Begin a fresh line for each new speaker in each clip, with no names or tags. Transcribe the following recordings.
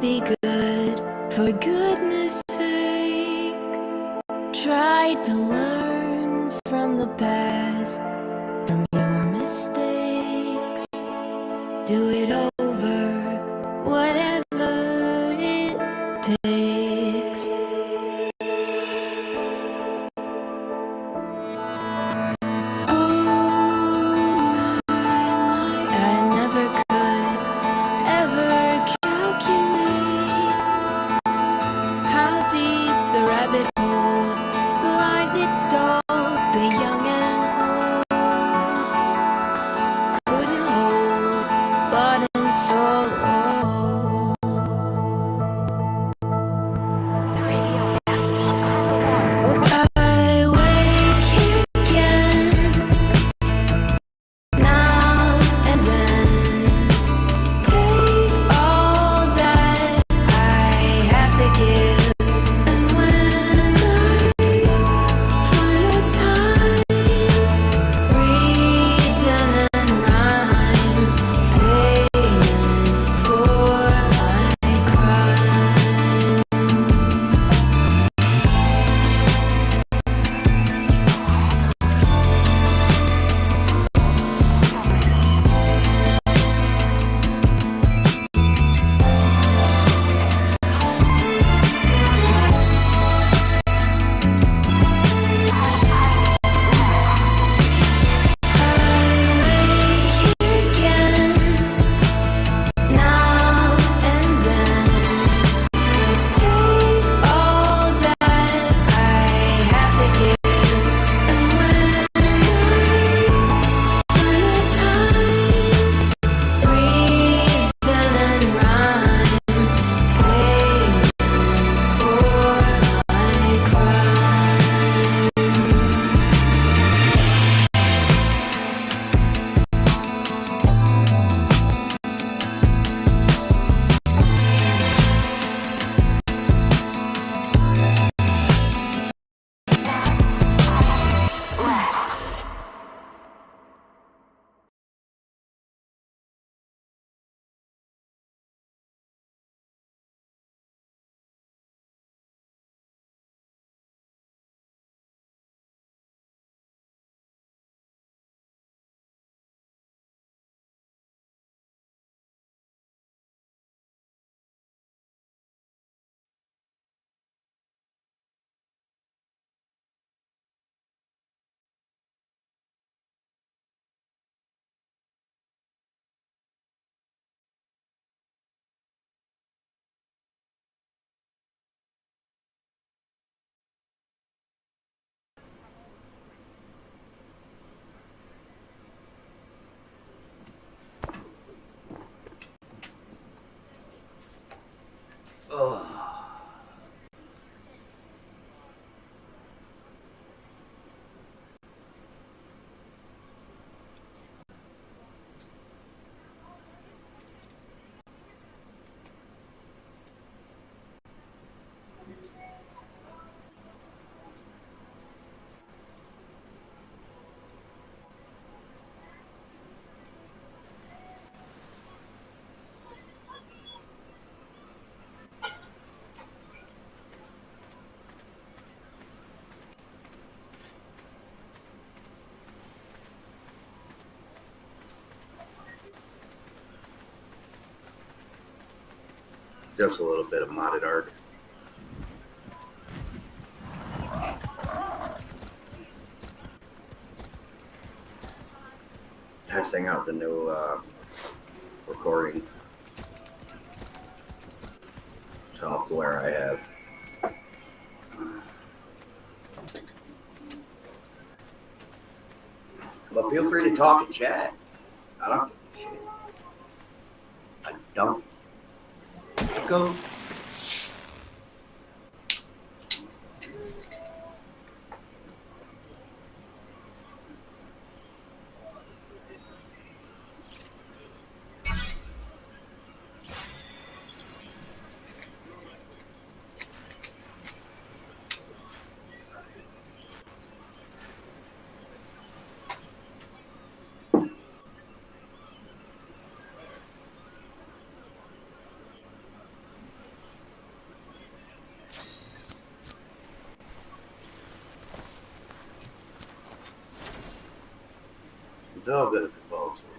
be good, for goodness sake. Try to learn from the past, from your mistakes. Do it over, whatever it takes.
Just a little bit of modded art. Testing out the new recording software I have. But feel free to talk and chat. I don't give a shit. I don't. Go. No good if it falls through.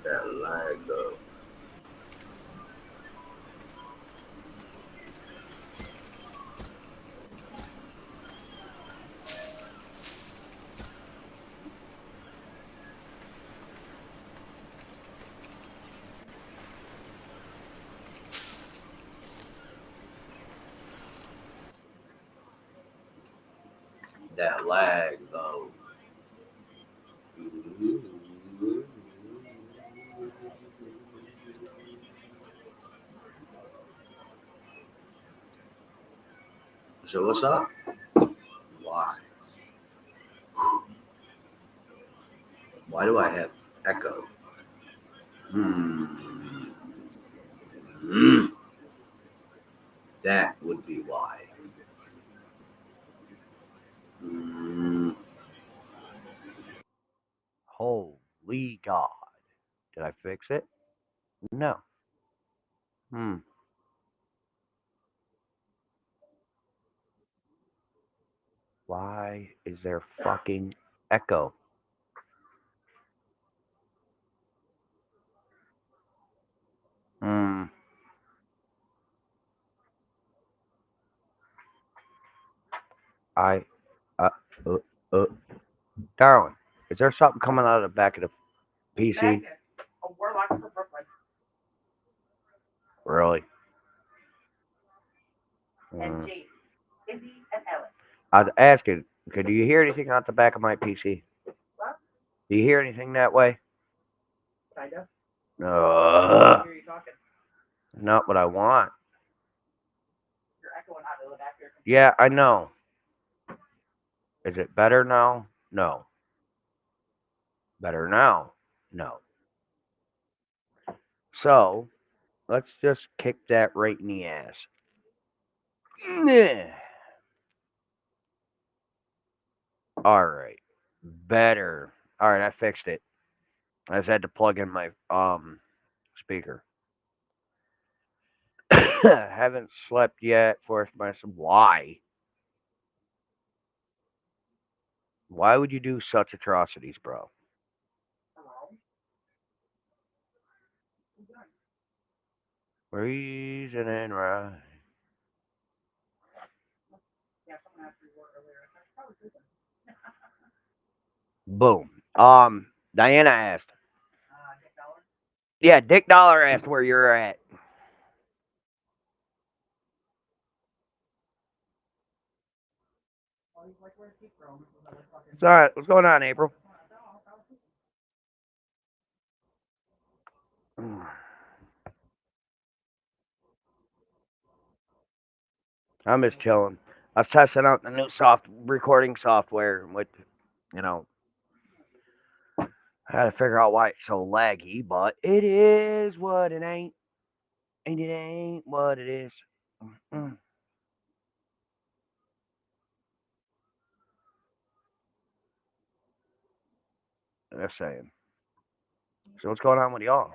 That lag though. That lag though. So what's up? Why? Why do I have echo? That would be why.
Holy God. Did I fix it? No. Why is there fucking echo? I, uh, uh, uh, darling, is there something coming out of the back of the PC? Really? I was asking, do you hear anything out the back of my PC? Do you hear anything that way? Not what I want. Yeah, I know. Is it better now? No. Better now? No. So, let's just kick that right in the ass. Alright. Better. Alright, I fixed it. I just had to plug in my speaker. Haven't slept yet. Forced myself. Why? Why would you do such atrocities, bro? Reason and right. Boom. Diana asked. Yeah, Dick Dollar asked where you're at. It's alright. What's going on, April? I'm just chilling. I was testing out the new recording software with, you know, I had to figure out why it's so laggy, but it is what it ain't, and it ain't what it is. Just saying. So what's going on with y'all?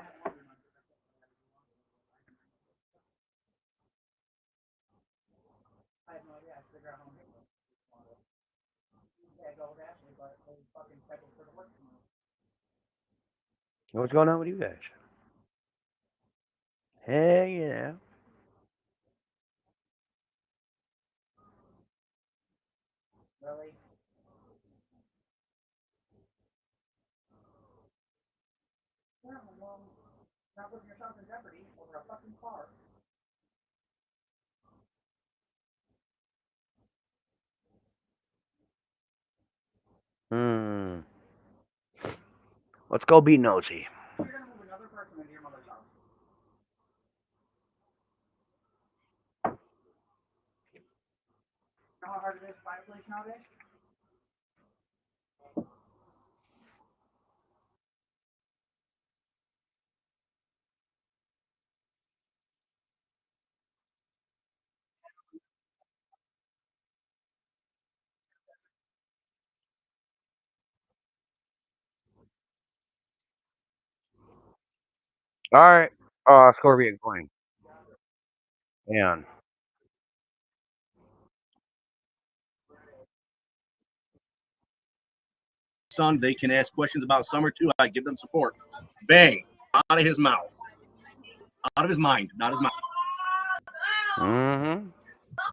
What's going on with you guys? Hey, yeah.
Really? Yeah, well, not putting yourself in jeopardy over a fucking car.
Let's go be nosy.
You're gonna move another person into your mother's house. You know how hard it is to find a place nowadays?
All right. Scorpion Queen. And
son, they can ask questions about Summer too. I give them support. Bang. Out of his mouth. Out of his mind, not his mouth.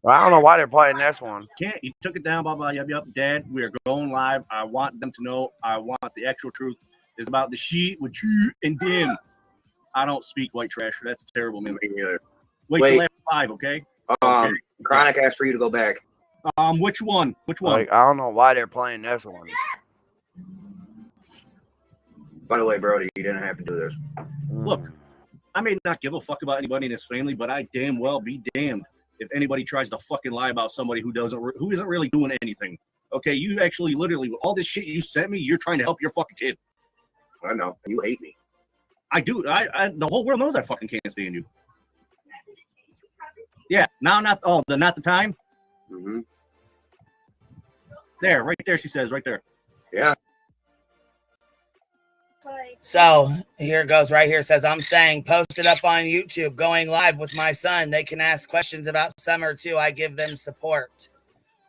Well, I don't know why they're playing this one.
Can't. He took it down, blah, blah, yup, yup. Dad, we are going live. I want them to know. I want the actual truth. It's about the sheet with you and Dim. I don't speak white trash. That's terrible, man. Wait till after 5, okay? Okay.
Chronic asked for you to go back.
Which one? Which one?
Like, I don't know why they're playing this one.
By the way, Brody, you didn't have to do this.
Look, I may not give a fuck about anybody in his family, but I damn well be damned if anybody tries to fucking lie about somebody who isn't really doing anything. Okay, you actually literally, all this shit you sent me, you're trying to help your fucking kid.
I know. You hate me.
I do. The whole world knows I fucking can't stand you. Yeah, now not the time.
Mm-hmm.
There, right there, she says, right there.
Yeah.
So here it goes right here. It says, I'm saying post it up on YouTube, going live with my son. They can ask questions about Summer too. I give them support.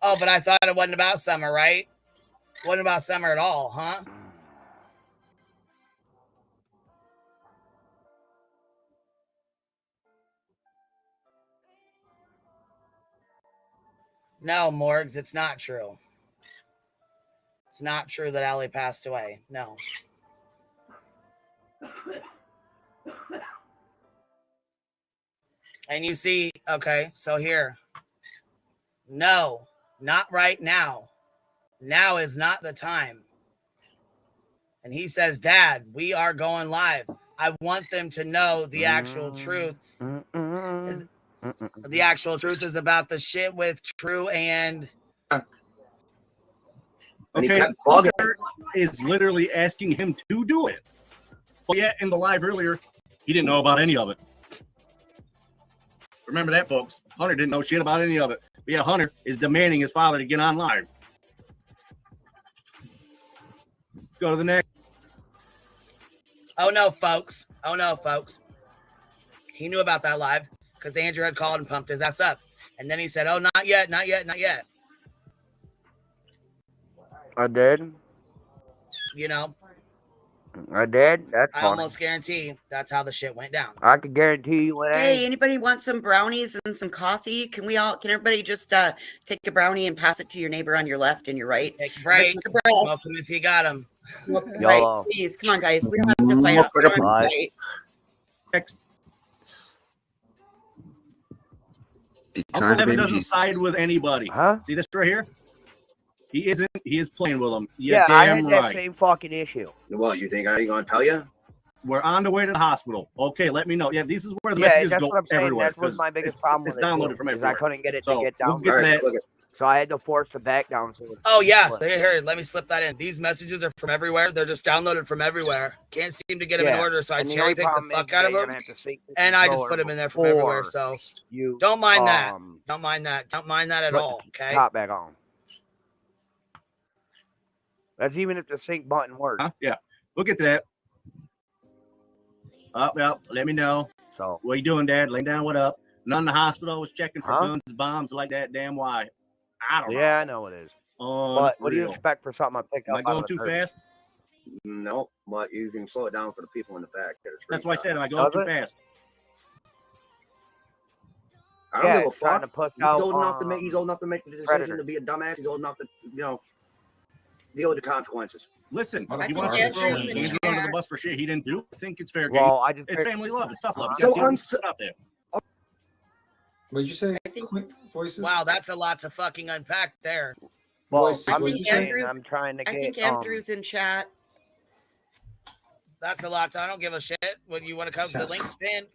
Oh, but I thought it wasn't about Summer, right? It wasn't about Summer at all, huh? No, Morgs, it's not true. It's not true that Allie passed away. No. And you see, okay, so here. No, not right now. Now is not the time. And he says, Dad, we are going live. I want them to know the actual truth. The actual truth is about the shit with True and...
Okay, Walker is literally asking him to do it. But yet, in the live earlier, he didn't know about any of it. Remember that, folks. Hunter didn't know shit about any of it. But yeah, Hunter is demanding his father to get on live. Go to the next.
Oh, no, folks. Oh, no, folks. He knew about that live because Andrew had called and pumped his ass up. And then he said, oh, not yet, not yet, not yet.
I did.
You know?
I did. That's
I
funny.
almost guarantee that's how the shit went down.
I can guarantee you it
Hey,
ain't.
anybody want some brownies and some coffee? Can everybody just take a brownie and pass it to your neighbor on your left and your right?
Take a break.
Take a breath.
Smoke him if you got him.
Right,
YOLO.
please. Come on, guys. We don't have to fight. We don't have to
Bye.
fight.
Next.
Be
Uncle
kind,
Evan
baby
doesn't
Jesus.
side with anybody.
Huh?
See this right here? He isn't. He is playing with them.
Yeah, I
Damn
had that
right.
same fucking issue.
What, you think I ain't gonna tell you?
We're on the way to the hospital. Okay, let me know. Yeah, this is where the
Yeah,
messages
that's
go
what I'm saying.
everywhere.
That's was my biggest problem
It's
with it.
downloaded
too,
from
is
everywhere.
I couldn't get it
So,
to get
we'll
down.
get
All right,
that.
look at
So I had to force the back down. So
Oh, yeah.
Flip.
Here, let me slip that in. These messages are from everywhere. They're just downloaded from everywhere. Can't seem to get them in
Yeah,
order, so I
and the only
cherry picked the
problem is
fuck out of
you're
them.
gonna have to sync the
And I just
controller
put them in there from everywhere,
before
so
you
don't mind that.
um,
Don't mind that. Don't mind that at
put
all,
the
okay?
top back on. That's even if the sync button works.
Huh? Yeah, we'll get to that. Well, let me know.
So
What you doing, Dad? Laying down, what up? None in the hospital. Was checking for
Huh?
guns, bombs like that. Damn why? I don't know.
yeah, I know it is. But what do you
Unreal.
expect for something I pick
Am
up?
I
out
going
of the
too
30?
fast?
No, but you can slow it down for the people in the back.
That's why I said, am I going
Does
too
it?
fast?
I don't give a
trying
fuck.
to push
He's
out.
old enough to make. He's old enough to make the decision
Predator.
to be a dumbass. He's old enough to, deal with the consequences.
Listen,
I
he
think
wants to throw
Andrew's in
Andrew under the
chat.
bus for shit he didn't do. I think it's fair.
Well, I just
It's family love. It's tough love.
So
out there.
What did you say?
I think-
Voices?
Wow, that's a lot to fucking unpack there.
well,
Voices,
I'm
what'd
just
you say?
saying, I'm trying to
I
get.
think Andrew's in chat.
That's a lot. I don't give a shit. When you want to come, the link's pinned.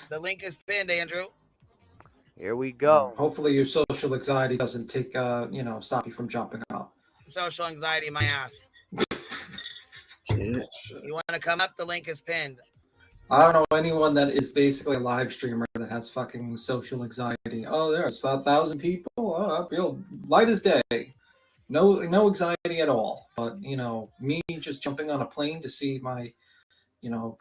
The link is pinned, Andrew.
Here we go.
Hopefully your social anxiety doesn't take stop you from jumping up.
Social anxiety, my ass.
Shit.
You want to come up? The link is pinned.
I don't know anyone that is basically a live streamer that has fucking social anxiety. Oh, there's about 1,000 people. Oh, I feel light as day. No anxiety at all. But me just jumping on a plane to see my,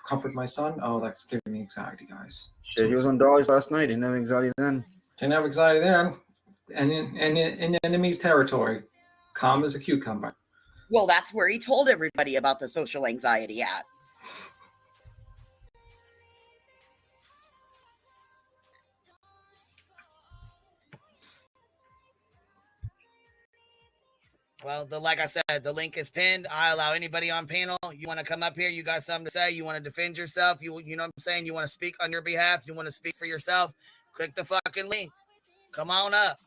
comfort my son. Oh, that's giving me anxiety, guys.
Shit, he was on dollars last night. Didn't have anxiety then.
Didn't have anxiety there, and in enemy's territory, calm as a cucumber.
Well, that's where he told everybody about the social anxiety at.
Well, like I said, the link is pinned. I allow anybody on panel. You want to come up here? You got something to say? You want to defend yourself? You know what I'm saying? You want to speak on your behalf? You want to speak for yourself? Click the fucking link. Come on up.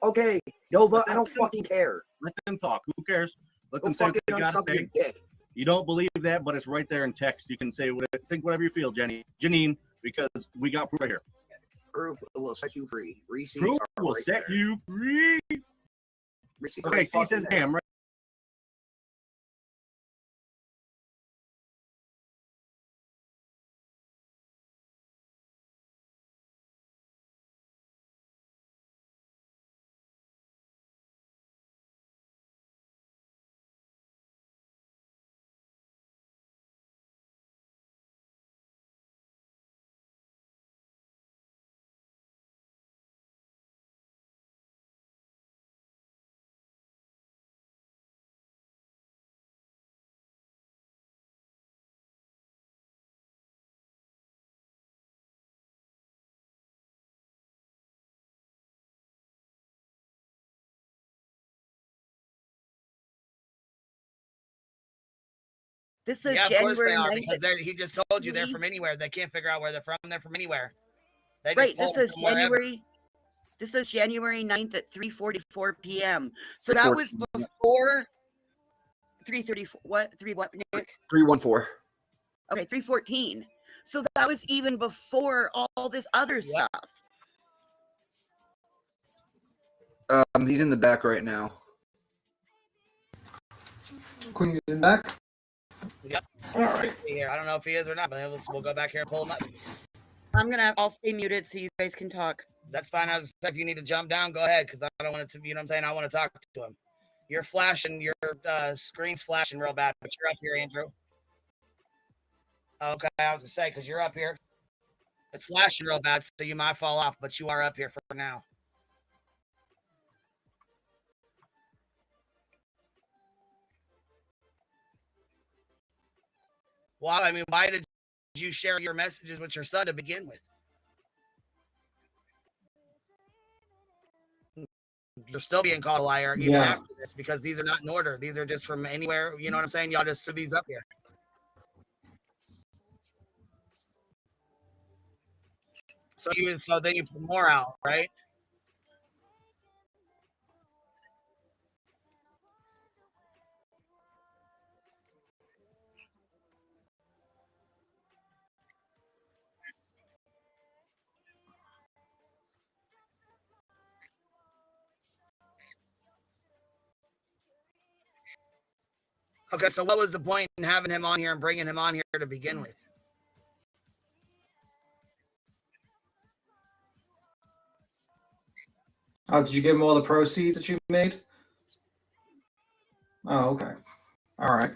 Okay, Nova, I don't fucking care.
Let them talk. Who cares? Let
Go
them say what
fucking
they gotta
unsuck your
say.
dick.
You don't believe that, but it's right there in text. You can say think whatever you feel, Janine, because we got proof right here.
Proof will set you free. Receipts
Proof
are
will
right
set
there.
you free.
Receipts are
Okay, C
fucking
says
there.
bam, right?
This is
Yeah, of course they
January
are
9th.
because he just told you they're from anywhere. They can't figure out where they're from. They're from anywhere. They just
Right,
pulled
this is
from wherever.
January 9th at 3:44 p.m. So that was before 3:34. What? Nick?
314.
Okay, 3:14. So that was even before all this other stuff.
He's in the back right now.
Queen's in back.
Yep.
All right.
Here. I don't know if he is or not, but we'll go back here and pull him up.
I'll stay muted so you guys can talk.
That's fine. I was if you need to jump down, go ahead, because I don't want it to. You know what I'm saying? I want to talk to him. You're flashing. Your screen's flashing real bad, but you're up here, Andrew. Okay, I was gonna say because you're up here. It's flashing real bad, so you might fall off, but you are up here for now. Well, I mean, why did you share your messages with your son to begin with? You're still being called a liar even after this because these are not in order. These are just from anywhere. You know what I'm saying? Y'all just threw these up here. So then you put more out, right? Okay, so what was the point in having him on here and bringing him on here to begin with?
Did you give him all the proceeds that you made? Oh, okay. All right.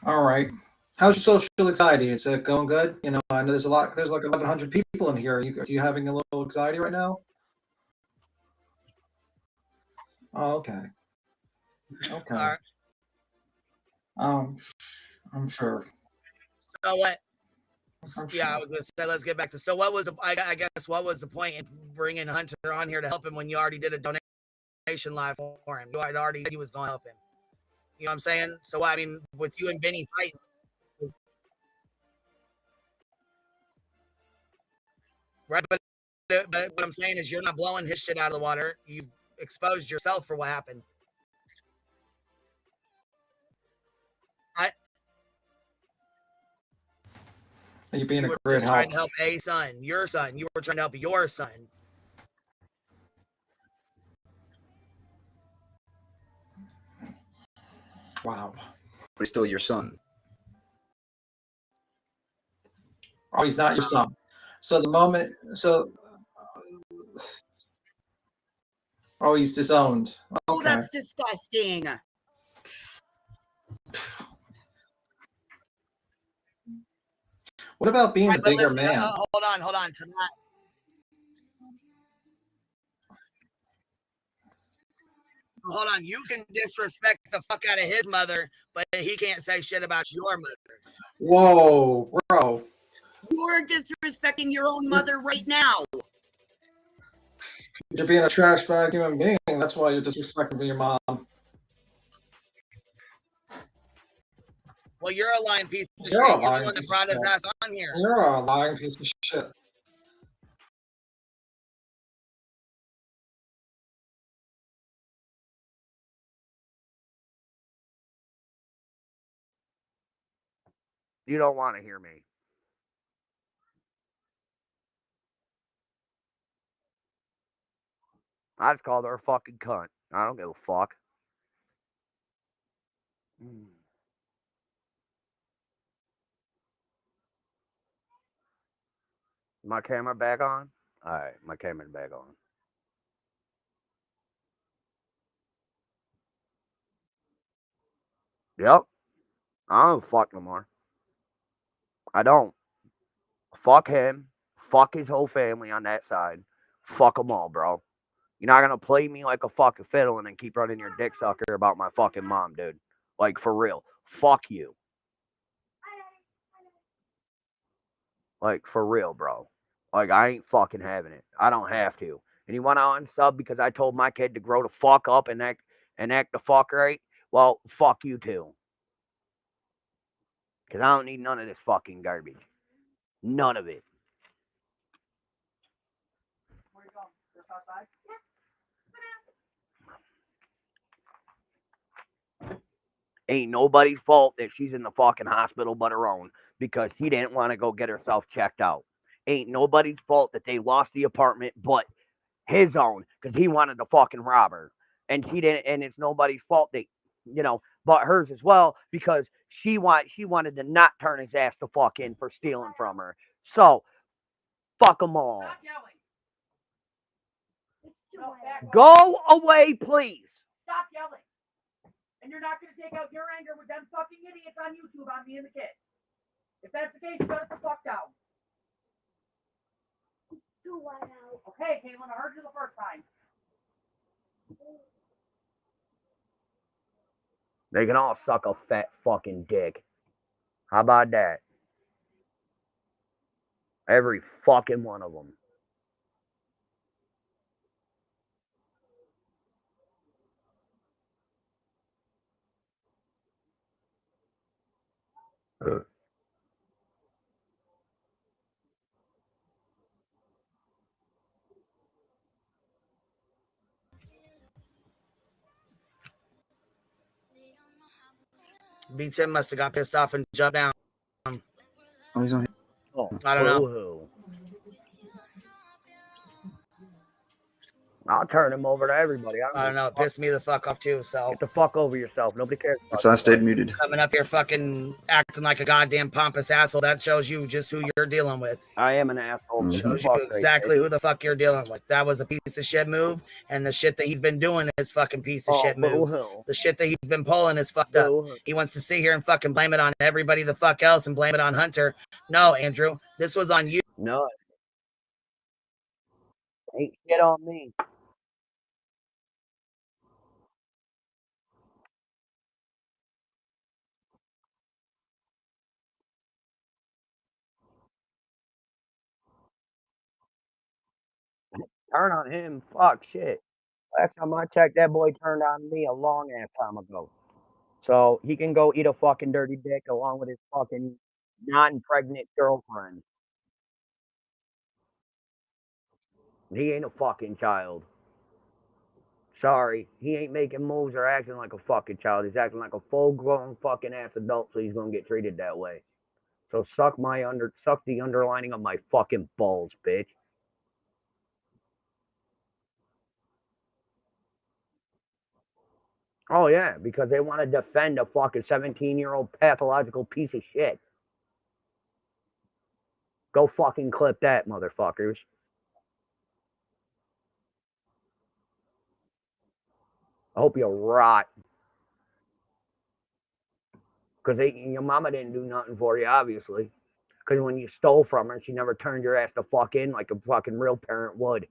All right. How's your social anxiety? Is it going good? I know there's like 1,100 people in here. Are you having a little anxiety right now? Oh, okay. Okay.
All right.
I'm sure.
So what? Yeah, I was gonna say let's get back to. So what was the? I guess what was the point in bringing Hunter on here to help him when you already did a donation live for him? You had already said you was gonna help him. You know what I'm saying? So I mean, with you and Benny fighting, right? But what I'm saying is, you're not blowing his shit out of the water. You exposed yourself for what happened.
You're being
You
a
were
great
just trying
help.
to help a son, your son. You were trying to help your son.
Wow.
But he's still your son.
Oh, he's not your son. So the moment, oh, he's disowned.
Oh,
Okay.
that's disgusting.
What about being
Right,
the
but
bigger
listen,
man?
hold on. To that, hold on. You can disrespect the fuck out of his mother, but he can't say shit about your mother.
Whoa, bro.
You're disrespecting your own mother right now.
You're being a trash bag human being. That's why you're disrespecting your mom.
Well, you're a lying piece of
You're a
shit. You're the
lying
one that
piece of
brought his
shit.
ass on here.
You're a lying piece of shit.
You don't want to hear me. I just called her a fucking cunt. I don't give a fuck. My camera back on? Alright, my camera's back on. Yep. I don't fuck no more. I don't. Fuck him. Fuck his whole family on that side. Fuck them all, bro. You're not gonna play me like a fucking fiddle and then keep running your dick sucker about my fucking mom, dude. Like, for real. Fuck you. Like, for real, bro. Like, I ain't fucking having it. I don't have to. And you want to unsub because I told my kid to grow the fuck up and act the fuck right? Well, fuck you too. Because I don't need none of this fucking garbage. None of it. Ain't nobody's fault that she's in the fucking hospital but her own because he didn't want to go get herself checked out. Ain't nobody's fault that they lost the apartment but his own because he wanted to fucking rob her. And he didn't, and it's nobody's fault that, but hers as well because she wanted to not turn his ass the fuck in for stealing from her. So, fuck them all. Go away, please.
Stop yelling. And you're not going to take out your anger with them fucking idiots on YouTube on me and the kid. If that's the case, shut it the fuck down. Too loud. Okay, Caitlin, I heard you the first time.
They can all suck a fat fucking dick. How about that? Every fucking one of them.
B10 must have got pissed off and jumped down.
Oh, he's on.
Oh,
I don't know.
boo-hoo. I'll turn him over to everybody.
I don't know. It pissed me the fuck off too. So
get the fuck over yourself. Nobody cares.
So I stayed muted.
coming up here fucking acting like a goddamn pompous asshole, that shows you just who you're dealing with.
I am an asshole.
Mhm.
Shows you exactly who the fuck you're dealing with. That was a piece of shit move, and the shit that he's been doing is fucking piece of shit moves.
Boo-hoo.
The shit that he's been pulling is fucked up.
Boo-hoo.
He wants to sit here and fucking blame it on everybody the fuck else and blame it on Hunter. No, Andrew, this was on you.
No. Ain't shit on me. Turn on him? Fuck shit. Last time I checked, that boy turned on me a long ass time ago. So he can go eat a fucking dirty dick along with his fucking non-pregnant girlfriend. He ain't a fucking child. Sorry, he ain't making moves or acting like a fucking child. He's acting like a full-grown fucking ass adult, so he's gonna get treated that way. So suck the underlining of my fucking balls, bitch. Oh yeah, because they want to defend a fucking 17-year-old pathological piece of shit. Go fucking clip that, motherfuckers. I hope you rot. Because your mama didn't do nothing for you, obviously. Because when you stole from her, she never turned your ass the fuck in like a fucking real parent would.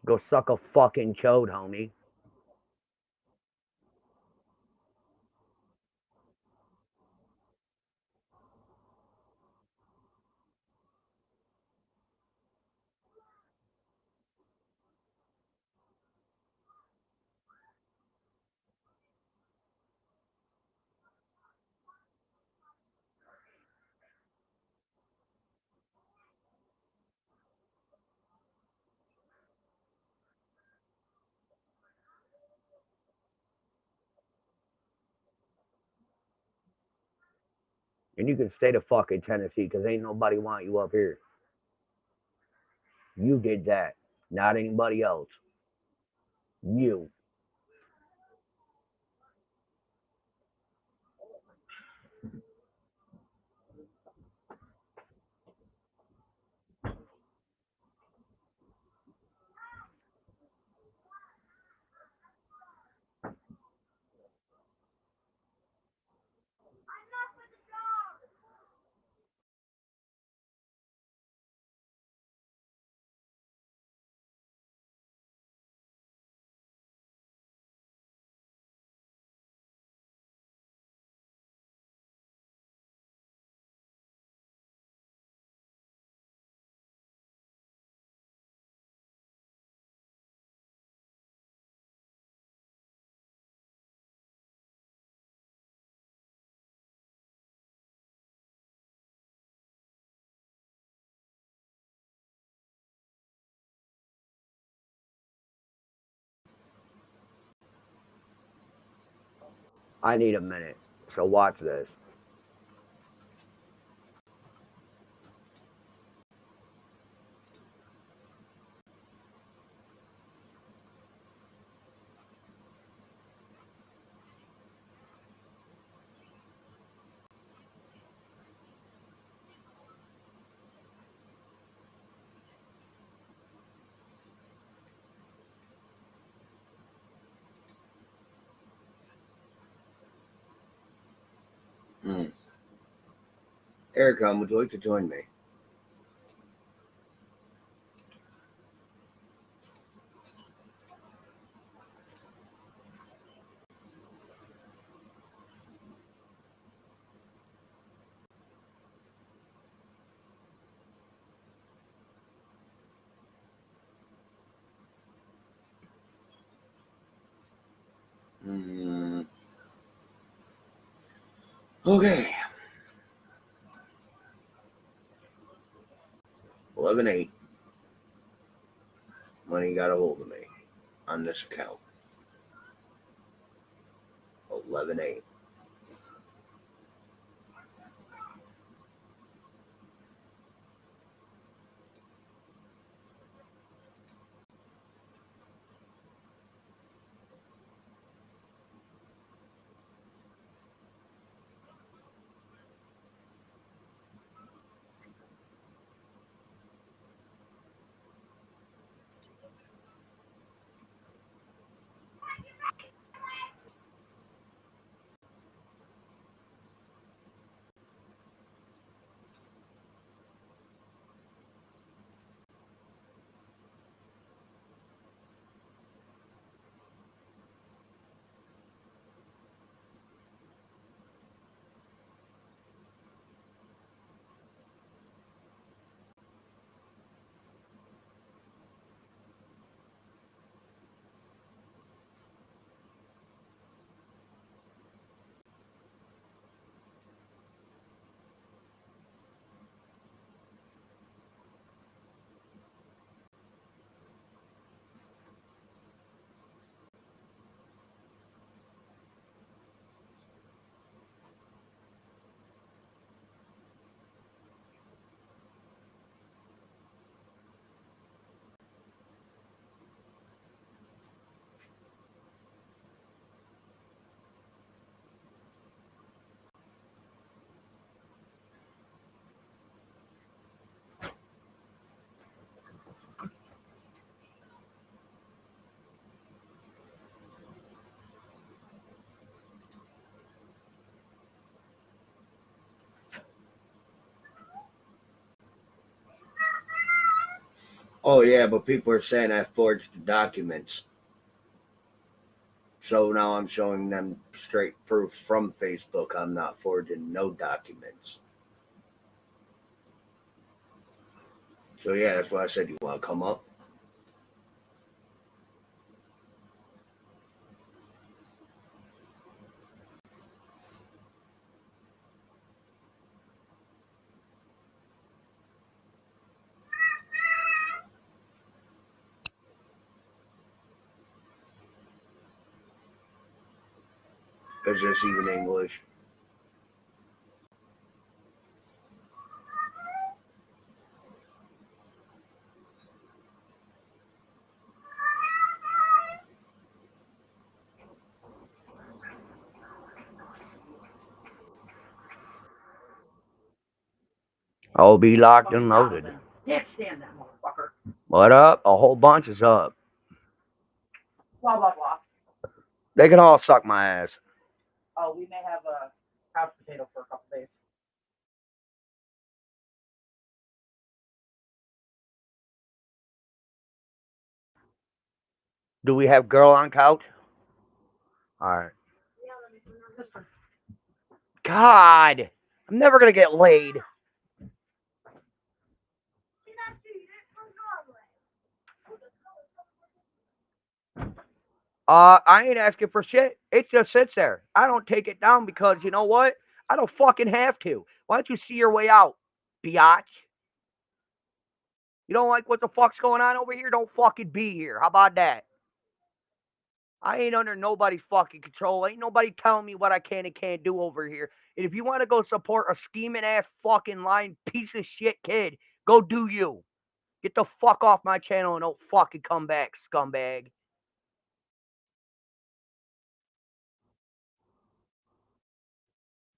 Go suck a fucking chode, homie. And you can stay the fuck in Tennessee because ain't nobody want you up here. You did that, not anybody else. You. I need a minute. So watch this.
Erica, would you like to join me? Okay. 11-8. Money got a hold of me on this account. 11-8. Oh yeah, but people are saying I forged the documents. So now I'm showing them straight proof from Facebook I'm not forging no documents. So yeah, that's why I said you want to come up. Is this even English?
I'll be locked and loaded.
Can't stand that motherfucker.
What up? A whole bunch is up.
Blah, blah, blah.
They can all suck my ass.
Oh, we may have a couch potato for a couple days.
Do we have girl on couch? Alright. God! I'm never gonna get laid. I ain't asking for shit. It just sits there. I don't take it down because you know what? I don't fucking have to. Why don't you see your way out, biatch? You don't like what the fuck's going on over here? Don't fucking be here. How about that? I ain't under nobody's fucking control. Ain't nobody telling me what I can and can't do over here. And if you want to go support a scheming ass fucking lying piece of shit kid, go do you. Get the fuck off my channel and don't fucking come back, scumbag.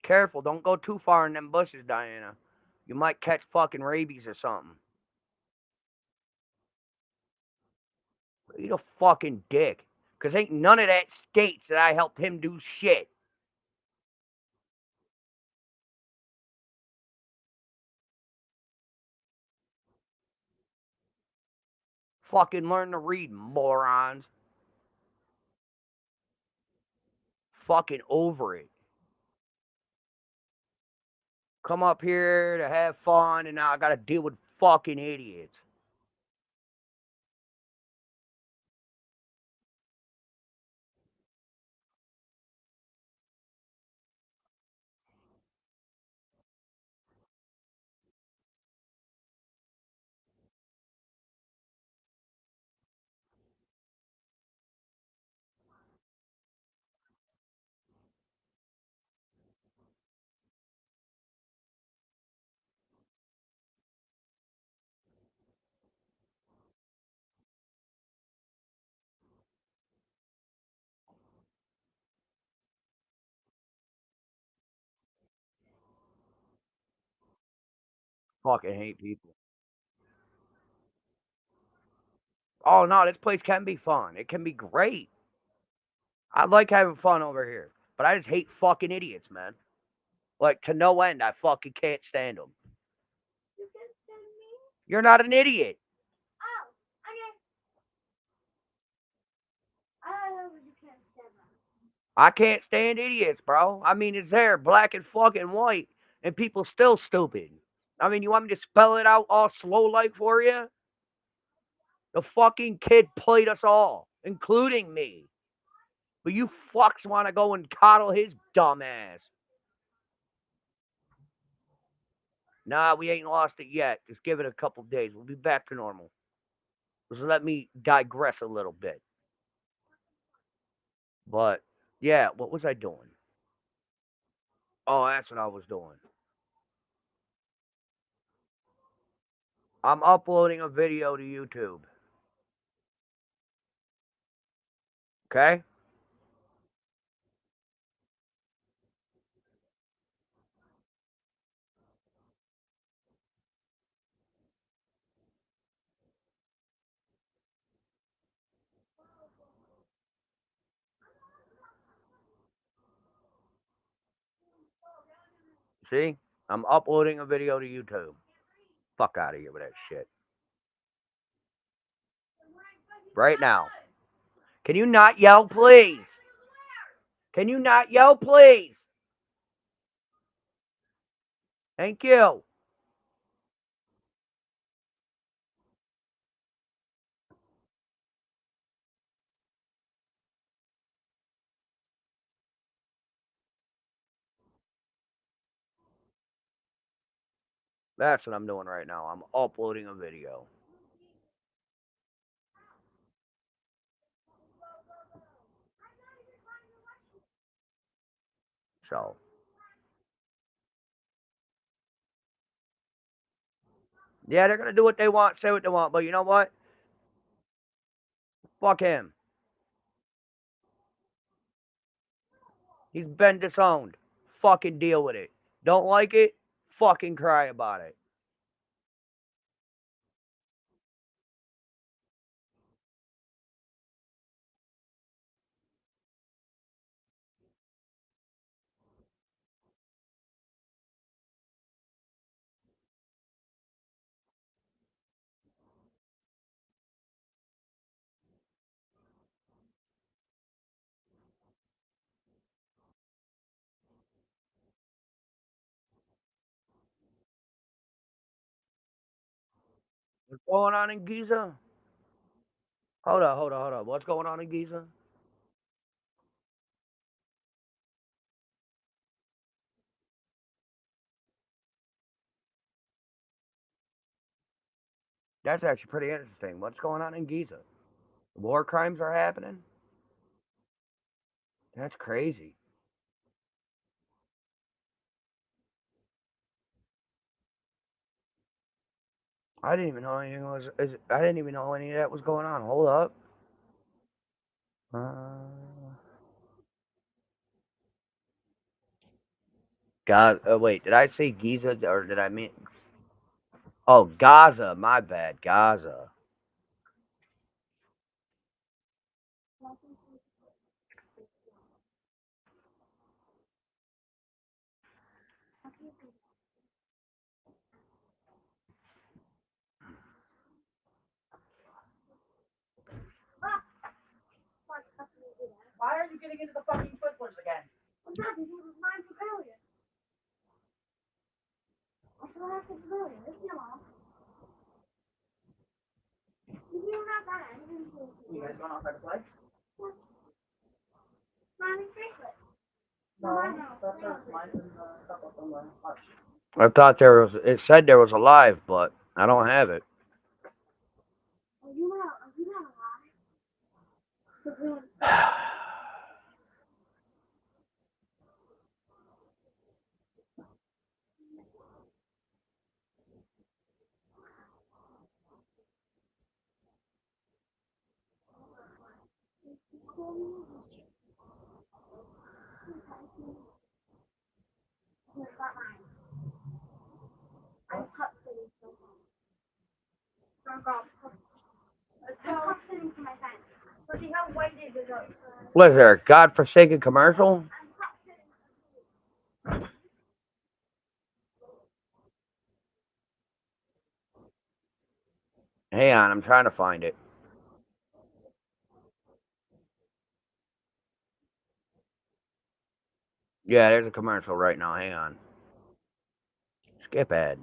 Careful, don't go too far in them bushes, Diana. You might catch fucking rabies or something. Eat a fucking dick. Cause ain't none of that states that I helped him do shit. Fucking learn to read, morons. Fucking over it. Come up here to have fun, and now I gotta deal with fucking idiots. Fucking hate people. Oh no, this place can be fun. It can be great. I like having fun over here, but I just hate fucking idiots, man. Like to no end. I fucking can't stand them. You're not an idiot. I can't stand idiots, bro. I mean, it's there, black and fucking white, and people still stupid. I mean, you want me to spell it out all slow like for you? The fucking kid played us all, including me. But you fucks want to go and coddle his dumb ass. Nah, we ain't lost it yet. Just give it a couple days. We'll be back to normal. Just let me digress a little bit. But, yeah, what was I doing? Oh, that's what I was doing. I'm uploading a video to YouTube. Okay? See? I'm uploading a video to YouTube. Fuck out of here with that shit. Right now. Can you not yell, please? Can you not yell, please? Thank you. That's what I'm doing right now. I'm uploading a video. So. Yeah, they're going to do what they want, say what they want, but you know what? Fuck him. He's been disowned. Fucking deal with it. Don't like it? Fucking cry about it. What's going on in Gaza? Hold on. What's going on in Gaza? That's actually pretty interesting. What's going on in Gaza? War crimes are happening? That's crazy. I didn't even know anything was. I didn't even know any of that was going on. Hold up. God, wait, did I say Giza or did I mean? Oh, Gaza. My bad, Gaza.
Why are you getting into the fucking footbridge again? I'm not. This was mine for earlier. That's what I said earlier. Leave me alone. You not that. I didn't do it. You guys don't know how to play? What? Mommy, bracelet. No, that's mine and a couple of them were.
I thought there was. It said there was a live, but I don't have it.
Are you not alive? I'm pup sitting so hard. I'm pup sitting for my friends. So see how white it is.
What is there? A godforsaken commercial? Hang on, I'm trying to find it. Yeah, there's a commercial right now. Hang on. Skip ad.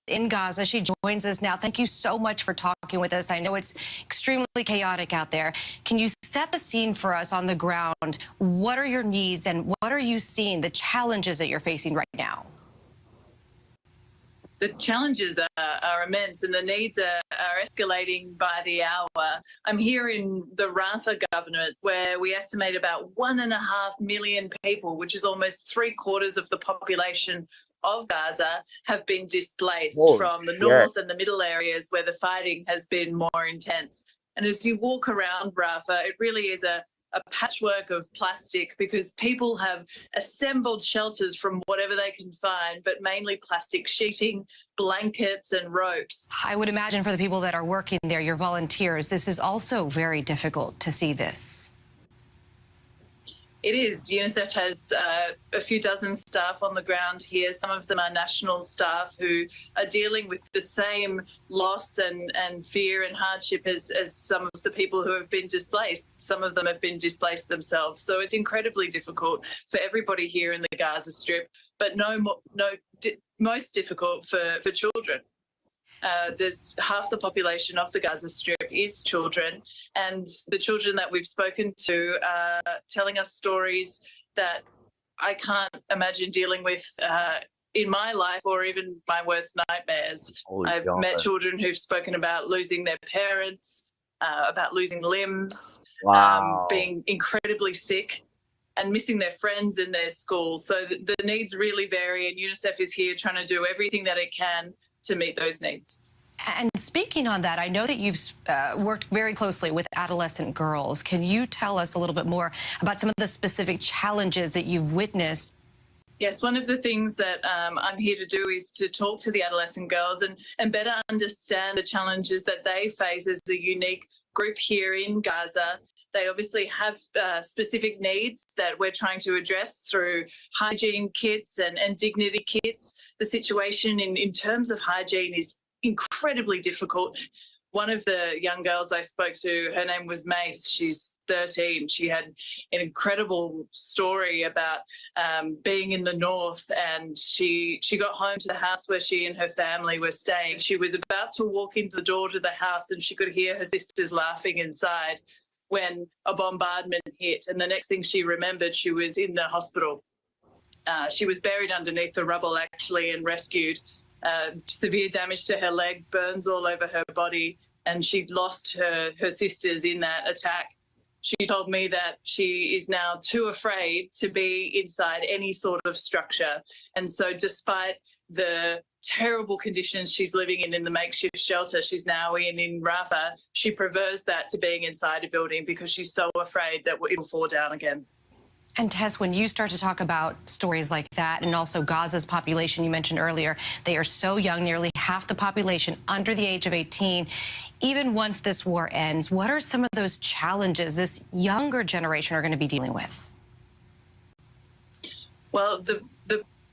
In Gaza. She joins us now. Thank you so much for talking with us. I know it's extremely chaotic out there. Can you set the scene for us on the ground? What are your needs and what are you seeing, the challenges that you're facing right now?
The challenges are immense and the needs are escalating by the hour. I'm here in the Rafah governorate where we estimate about 1.5 million people, which is almost 3/4 of the population of Gaza, have been displaced from the north and the middle areas where the fighting has been more intense. And as you walk around Rafah, it really is a patchwork of plastic because people have assembled shelters from whatever they can find, but mainly plastic sheeting, blankets and ropes.
I would imagine for the people that are working there, your volunteers, this is also very difficult to see this.
It is. UNICEF has a few dozen staff on the ground here. Some of them are national staff who are dealing with the same loss and fear and hardship as some of the people who have been displaced. Some of them have been displaced themselves. So it's incredibly difficult for everybody here in the Gaza Strip, but most difficult for children. There's half the population of the Gaza Strip is children, and the children that we've spoken to are telling us stories that I can't imagine dealing with in my life or even my worst nightmares. I've met children who've spoken about losing their parents, about losing limbs, being incredibly sick, and missing their friends in their school. So the needs really vary, and UNICEF is here trying to do everything that it can to meet those needs.
And speaking on that, I know that you've worked very closely with adolescent girls. Can you tell us a little bit more about some of the specific challenges that you've witnessed?
Yes, one of the things that I'm here to do is to talk to the adolescent girls and better understand the challenges that they face as a unique group here in Gaza. They obviously have specific needs that we're trying to address through hygiene kits and dignity kits. The situation in terms of hygiene is incredibly difficult. One of the young girls I spoke to, her name was Mace. She's 13. She had an incredible story about being in the north, and she got home to the house where she and her family were staying. She was about to walk into the door to the house, and she could hear her sisters laughing inside when a bombardment hit. And the next thing she remembered, she was in the hospital. She was buried underneath the rubble, actually, and rescued. Severe damage to her leg, burns all over her body, and she lost her sisters in that attack. She told me that she is now too afraid to be inside any sort of structure. And so despite the terrible conditions she's living in the makeshift shelter she's now in Rafah, she prefers that to being inside a building because she's so afraid that it'll fall down again.
And Tess, when you start to talk about stories like that, and also Gaza's population, you mentioned earlier, they are so young, nearly half the population under the age of 18. Even once this war ends, what are some of those challenges this younger generation are going to be dealing with?
Well, the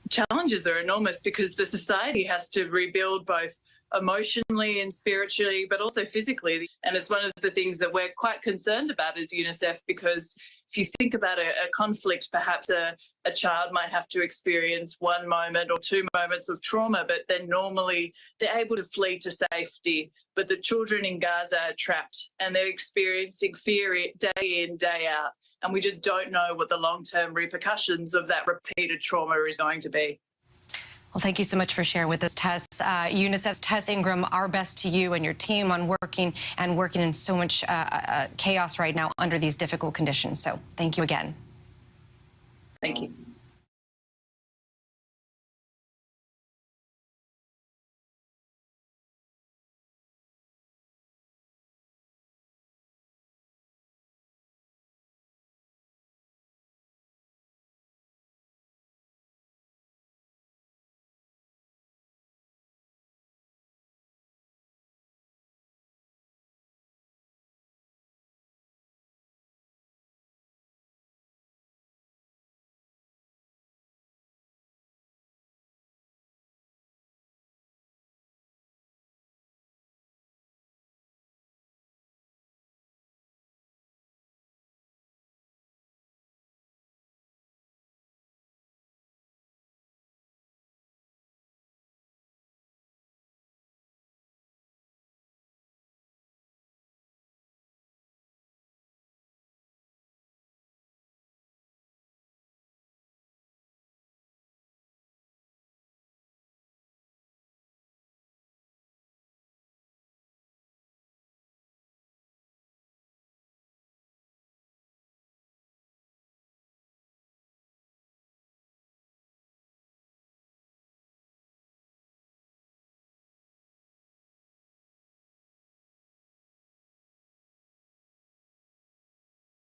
challenges are enormous because the society has to rebuild both emotionally and spiritually, but also physically. And it's one of the things that we're quite concerned about as UNICEF, because if you think about a conflict, perhaps a child might have to experience one moment or two moments of trauma, but then normally they're able to flee to safety. But the children in Gaza are trapped and they're experiencing fear day in, day out. And we just don't know what the long-term repercussions of that repeated trauma is going to be.
Well, thank you so much for sharing with us, Tess. UNICEF's Tess Ingram, our best to you and your team on working in so much chaos right now under these difficult conditions. So thank you again.
Thank you.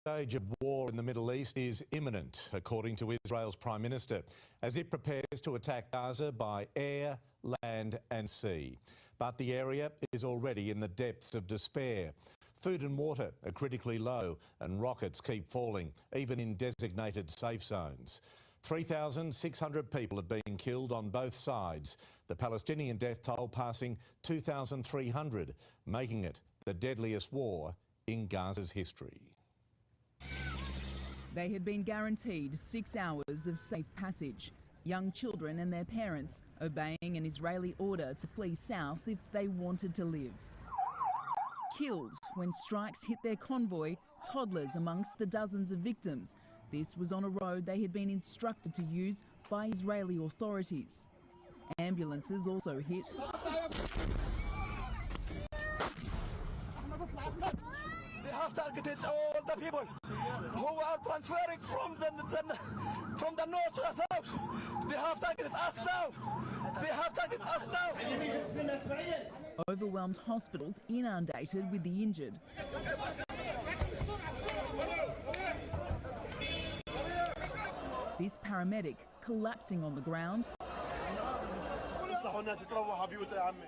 Stage of war in the Middle East is imminent, according to Israel's Prime Minister, as it prepares to attack Gaza by air, land and sea. But the area is already in the depths of despair. Food and water are critically low and rockets keep falling, even in designated safe zones. 3,600 people have been killed on both sides, the Palestinian death toll passing 2,300, making it the deadliest war in Gaza's history.
They had been guaranteed 6 hours of safe passage. Young children and their parents obeying an Israeli order to flee south if they wanted to live. Killed when strikes hit their convoy, toddlers amongst the dozens of victims. This was on a road they had been instructed to use by Israeli authorities. Ambulances also hit.
They have targeted all the people who are transferring from the north to the south. They have targeted us now. They have targeted us now.
Overwhelmed hospitals inundated with the injured. This paramedic collapsing on the ground.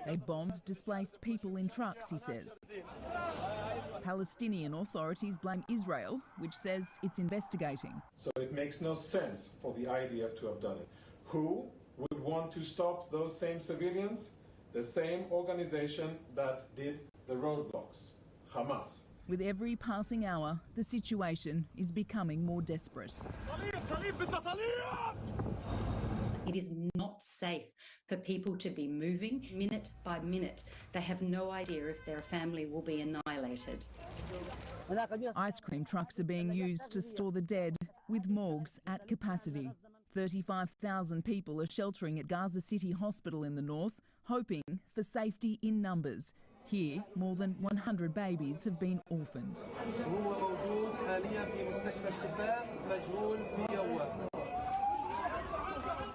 They bombed displaced people in trucks, he says. Palestinian authorities blame Israel, which says it's investigating.
So it makes no sense for the IDF to have done it. Who would want to stop those same civilians? The same organization that did the roadblocks, Hamas.
With every passing hour, the situation is becoming more desperate.
It is not safe for people to be moving minute by minute. They have no idea if their family will be annihilated.
Ice cream trucks are being used to store the dead, with morgues at capacity. 35,000 people are sheltering at Gaza City Hospital in the north, hoping for safety in numbers. Here, more than 100 babies have been orphaned.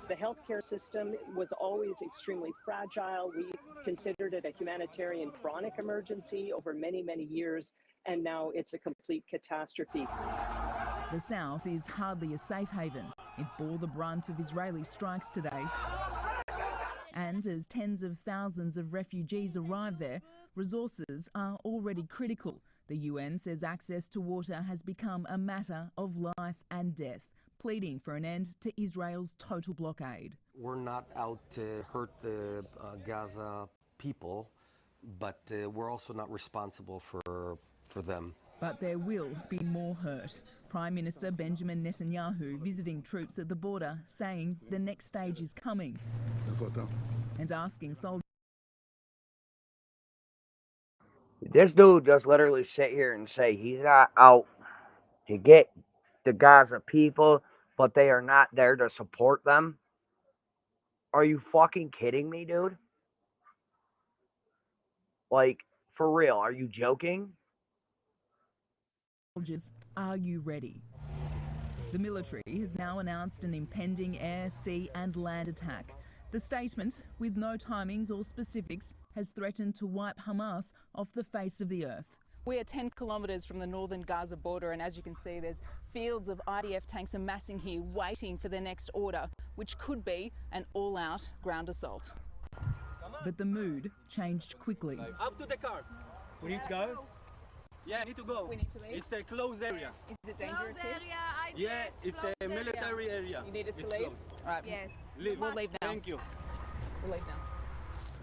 The healthcare system was always extremely fragile. We considered it a humanitarian chronic emergency over many, many years, and now it's a complete catastrophe.
The south is hardly a safe haven. It bore the brunt of Israeli strikes today. And as tens of thousands of refugees arrive there, resources are already critical. The UN says access to water has become a matter of life and death, pleading for an end to Israel's total blockade.
We're not out to hurt the Gaza people, but we're also not responsible for them.
But there will be more hurt. Prime Minister Benjamin Netanyahu visiting troops at the border, saying the next stage is coming, and asking soldiers.
This dude just literally sit here and say he's not out to get the Gaza people, but they are not there to support them. Are you fucking kidding me, dude? Like, for real, are you joking?
Soldiers, are you ready? The military has now announced an impending air, sea and land attack. The statement, with no timings or specifics, has threatened to wipe Hamas off the face of the earth.
We are 10 kilometres from the northern Gaza border, and as you can see, there's fields of IDF tanks amassing here, waiting for their next order, which could be an all-out ground assault.
But the mood changed quickly.
Up to the car. We need to go? Yeah, I need to go.
We need to leave?
It's a closed area.
Is it dangerous here?
Yeah, it's a military area.
You need us to
It's
leave?
closed.
All right.
Yes.
We'll leave now.
Thank you.
We'll leave now.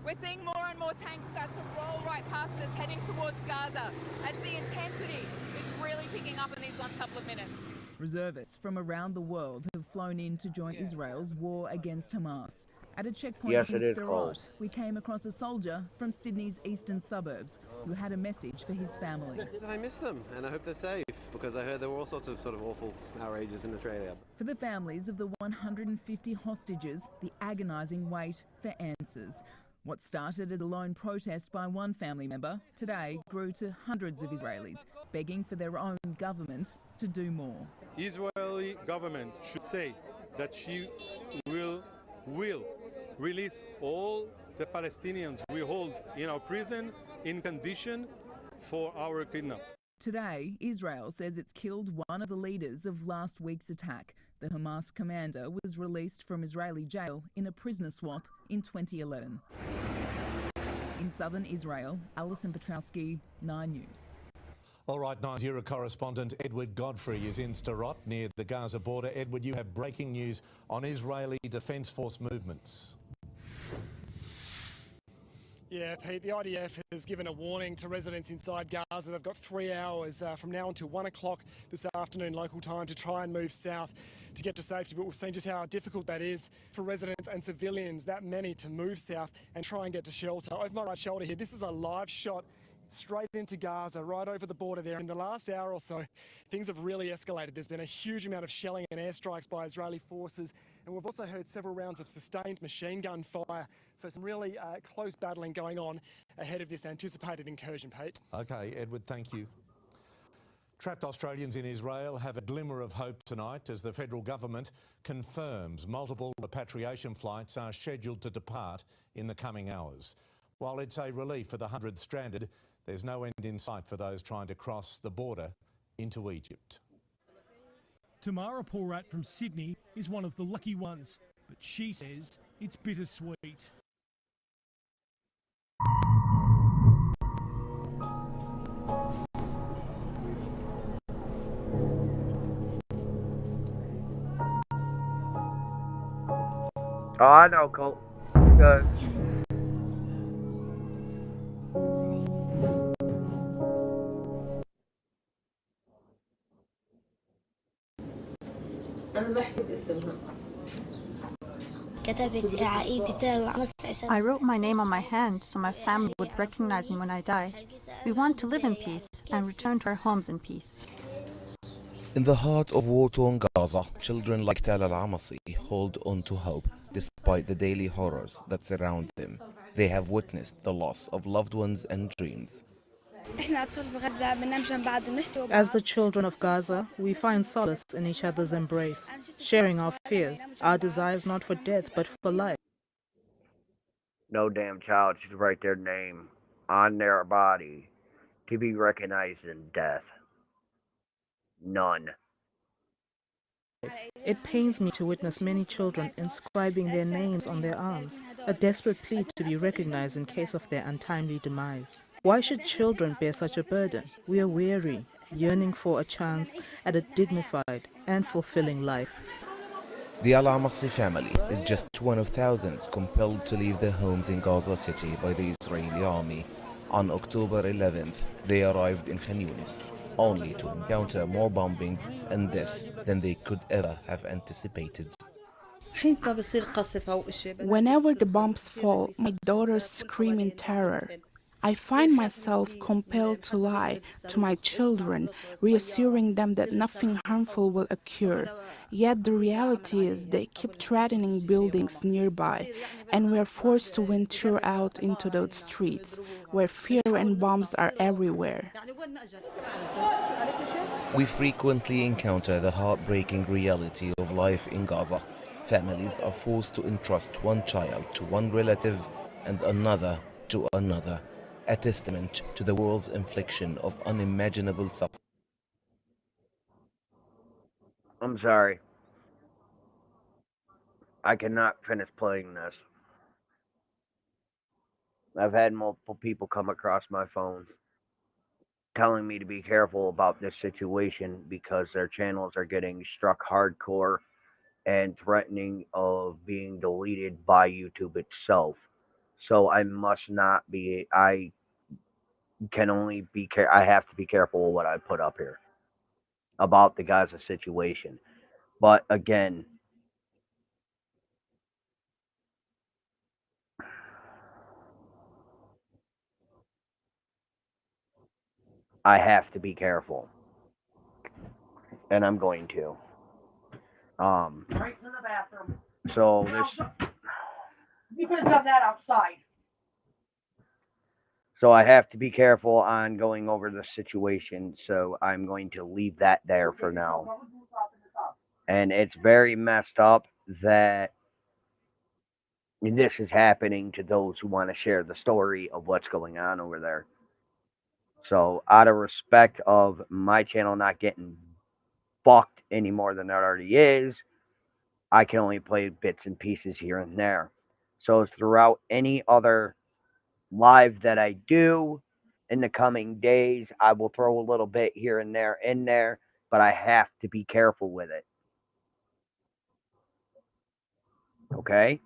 We're seeing more and more tanks start to roll right past us, heading towards Gaza, as the intensity is really picking up in these last couple of minutes.
Reservists from around the world have flown in to join Israel's war against Hamas. At a checkpoint
Yes,
in
it is
Sderot,
cold.
we came across a soldier from Sydney's eastern suburbs who had a message for his family.
I miss them, and I hope they're safe, because I heard there were all sorts of awful outrages in Australia.
For the families of the 150 hostages, the agonising wait for answers. What started as a lone protest by one family member today grew to hundreds of Israelis begging for their own government to do more.
Israeli government should say that she will release all the Palestinians we hold in our prison in condition for our kidnap.
Today, Israel says it's killed one of the leaders of last week's attack. The Hamas commander was released from Israeli jail in a prisoner swap in 2011. In southern Israel, Alison Petrowski, 9 News.
All right, 9-0 correspondent Edward Godfrey is in Sderot near the Gaza border. Edward, you have breaking news on Israeli Defence Force movements.
Yeah, Pete, the IDF has given a warning to residents inside Gaza. They've got 3 hours from now until 1 o'clock this afternoon local time to try and move south to get to safety. But we've seen just how difficult that is for residents and civilians, that many, to move south and try and get to shelter. Over my right shoulder here, this is a live shot straight into Gaza, right over the border there. In the last hour or so, things have really escalated. There's been a huge amount of shelling and airstrikes by Israeli forces, and we've also heard several rounds of sustained machine gun fire. So some really close battling going on ahead of this anticipated incursion, Pete.
OK, Edward, thank you. Trapped Australians in Israel have a glimmer of hope tonight as the federal government confirms multiple repatriation flights are scheduled to depart in the coming hours. While it's a relief for the hundreds stranded, there's no end in sight for those trying to cross the border into Egypt.
Tamara Porat from Sydney is one of the lucky ones, but she says it's bittersweet.
Oh, I know, Colt. Good.
I wrote my name on my hand so my family would recognize me when I die. We want to live in peace and return to our homes in peace.
In the heart of war-torn Gaza, children like Tal al-Amasi hold on to hope despite the daily horrors that surround them. They have witnessed the loss of loved ones and dreams.
As the children of Gaza, we find solace in each other's embrace, sharing our fears, our desires not for death but for life.
No damn child should write their name on their body to be recognized in death. None.
It pains me to witness many children inscribing their names on their arms, a desperate plea to be recognized in case of their untimely demise. Why should children bear such a burden? We are weary, yearning for a chance at a dignified and fulfilling life.
The Al-Amasi family is just one of thousands compelled to leave their homes in Gaza City by the Israeli army. On October 11th, they arrived in Khan Yunis, only to encounter more bombings and death than they could ever have anticipated.
Whenever the bombs fall, my daughters scream in terror. I find myself compelled to lie to my children, reassuring them that nothing harmful will occur. Yet the reality is they keep threatening buildings nearby, and we are forced to venture out into those streets, where fear and bombs are everywhere.
We frequently encounter the heartbreaking reality of life in Gaza. Families are forced to entrust one child to one relative and another to another, a testament to the world's infliction of unimaginable suffering.
I'm sorry. I cannot finish playing this. I've had multiple people come across my phone telling me to be careful about this situation because their channels are getting struck hardcore and threatening of being deleted by YouTube itself. So I must not be, I can only be, I have to be careful of what I put up here about the Gaza situation. But again, I have to be careful. And I'm going to.
Right to the bathroom.
So this,
You could have done that outside.
so I have to be careful on going over the situation. So I'm going to leave that there for now. And it's very messed up that this is happening to those who want to share the story of what's going on over there. So out of respect of my channel not getting fucked any more than it already is, I can only play bits and pieces here and there. So throughout any other live that I do, in the coming days. I will throw a little bit here and there in there, but I have to be careful with it. Okay?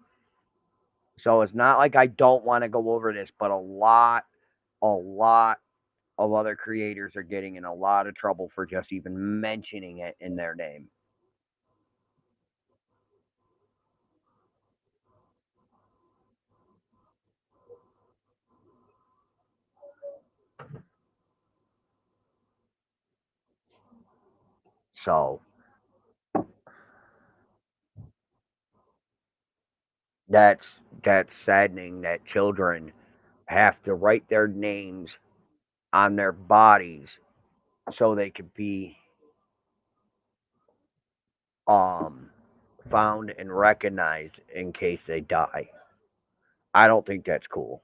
So it's not like I don't want to go over this, but a lot of other creators are getting in a lot of trouble for just even mentioning it in their name. So that's saddening that children have to write their names on their bodies so they can be found and recognized in case they die. I don't think that's cool.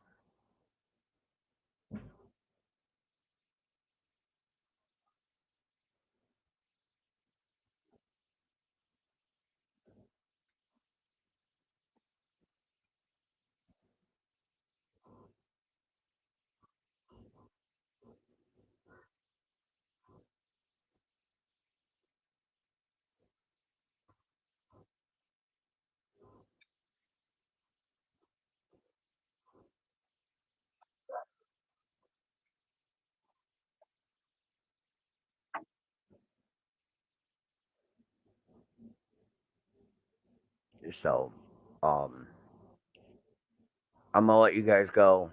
So, I'm gonna let you guys go.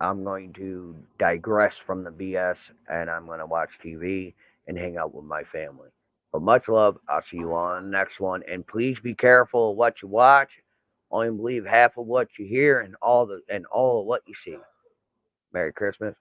I'm going to digress from the BS and I'm going to watch TV and hang out with my family. But much love. I'll see you on the next one. And please be careful of what you watch. Only believe half of what you hear and all of what you see. Merry Christmas.